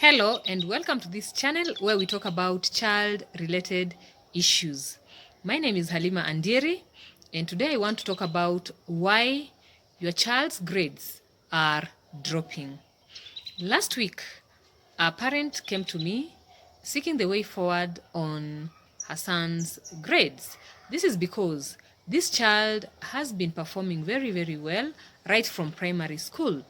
Hello and welcome to this channel where we talk about child-related issues. My name is Halima Andieri and today I want to talk about why your child's grades are dropping. Last week, a parent came to me seeking the way forward on her son's grades. This is because this child has been performing very well right from primary school,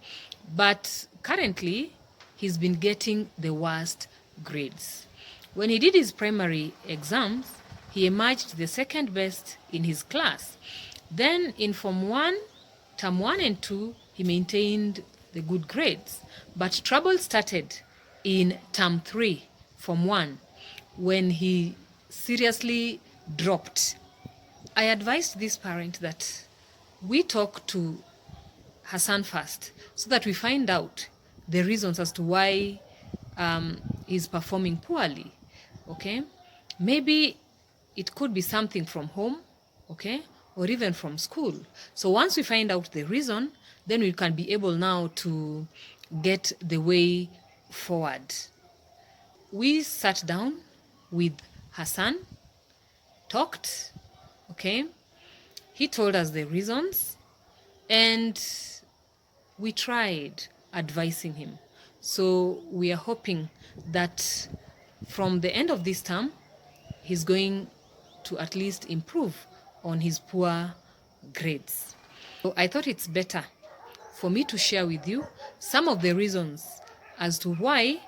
but currently he's been getting the worst grades. When he did his primary exams, he emerged the second best in his class. Then in Form 1, Term 1 and 2, he maintained the good grades. But trouble started in Term 3, Form 1, when he seriously dropped. I advised this parent that we talk to Hassan first so that we find out the reasons as to why he's performing poorly. Okay, maybe it could be something from home, okay, or even from school. So once we find out the reason, then we can be able now to get the way forward. We sat down with Hassan, talked, okay, he told us the reasons, and we tried advising him. So we are hoping that from the end of this term, he's going to at least improve on his poor grades. So I thought it's better for me to share with you some of the reasons as to why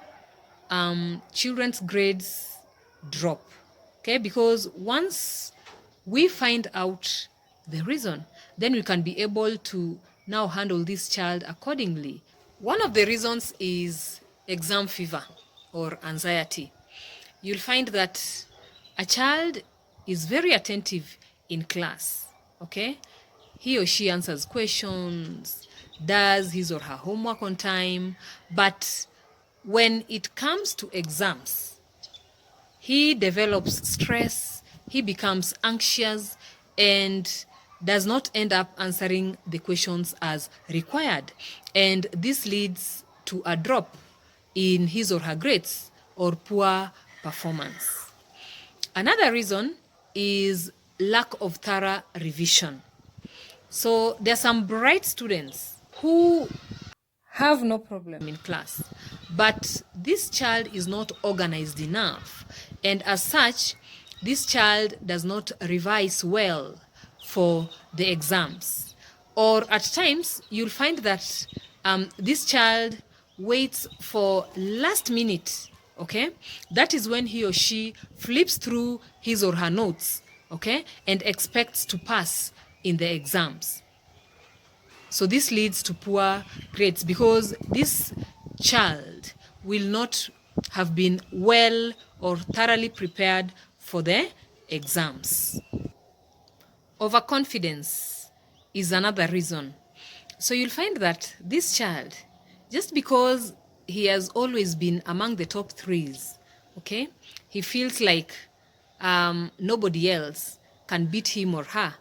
children's grades drop. Okay, because once we find out the reason, then we can be able to now handle this child accordingly. One of the reasons is exam fever or anxiety. You'll find that a child is very attentive in class, okay? He or she answers questions, does his or her homework on time, but when it comes to exams, he develops stress, he becomes anxious, and does not end up answering the questions as required. And this leads to a drop in his or her grades or poor performance. Another reason is lack of thorough revision. So there are some bright students who have no problem in class, but this child is not organized enough, and as such, this child does not revise well for the exams. Or at times, you'll find that this child waits for last minute, okay? That is when he or she flips through his or her notes, okay, and expects to pass in the exams. So this leads to poor grades because this child will not have been well or thoroughly prepared for the exams. Overconfidence is another reason. So you'll find that this child, just because he has always been among the top threes, okay, he feels like nobody else can beat him or her,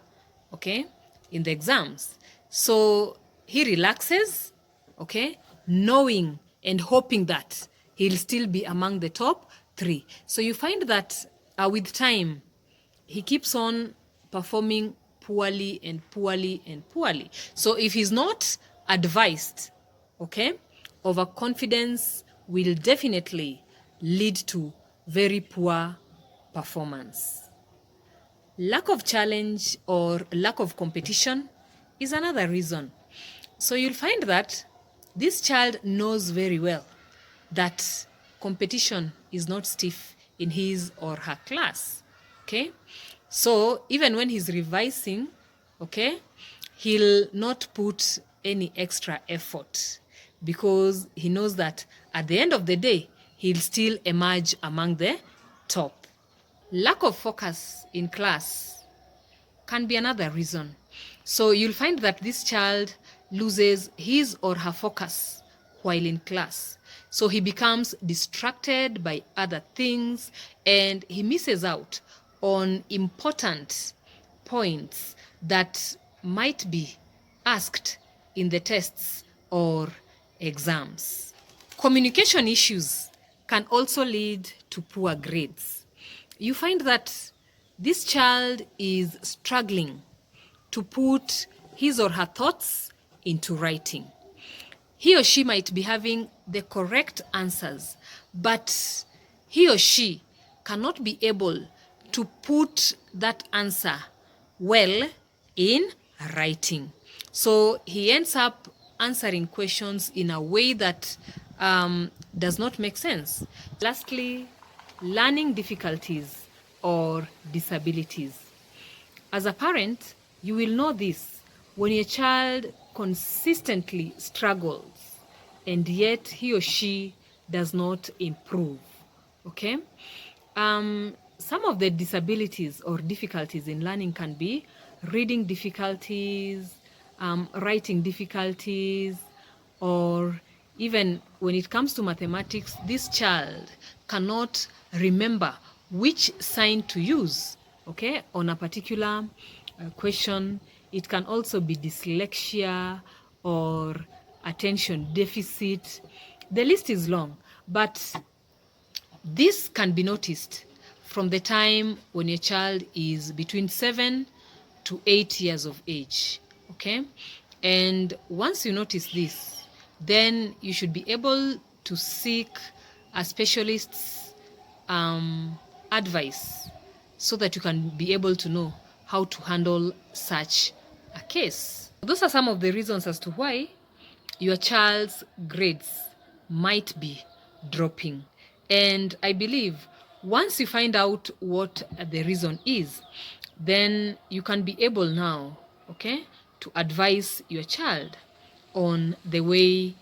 okay, in the exams. So he relaxes, okay, knowing and hoping that he'll still be among the top three. So you find that with time, he keeps on performing poorly and poorly and poorly. So if he's not advised, okay, overconfidence will definitely lead to very poor performance. Lack of challenge or lack of competition is another reason. So you'll find that this child knows very well that competition is not stiff in his or her class, okay? So even when he's revising, okay, he'll not put any extra effort because he knows that at the end of the day, he'll still emerge among the top. Lack of focus in class can be another reason. So you'll find that this child loses his or her focus while in class. So he becomes distracted by other things and he misses out on important points that might be asked in the tests or exams. Communication issues can also lead to poor grades. You find that this child is struggling to put his or her thoughts into writing. He or she might be having the correct answers, but he or she cannot be able to put that answer well in writing. So he ends up answering questions in a way that does not make sense. Lastly, learning difficulties or disabilities. As a parent, you will know this when your child consistently struggles and yet he or she does not improve. Okay? Some of the disabilities or difficulties in learning can be reading difficulties, writing difficulties, or even when it comes to mathematics, this child cannot remember which sign to use, okay, on a particular question. It can also be dyslexia or attention deficit. The list is long, but this can be noticed from the time when your child is between 7 to 8 years of age, okay? And once you notice this, then you should be able to seek a specialist's advice so that you can be able to know how to handle such a case. Those are some of the reasons as to why your child's grades might be dropping. And I believe once you find out what the reason is, then you can be able now, okay, to advise your child on the way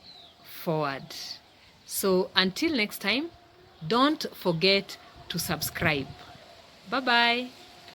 forward. So until next time, don't forget to subscribe. Bye-bye.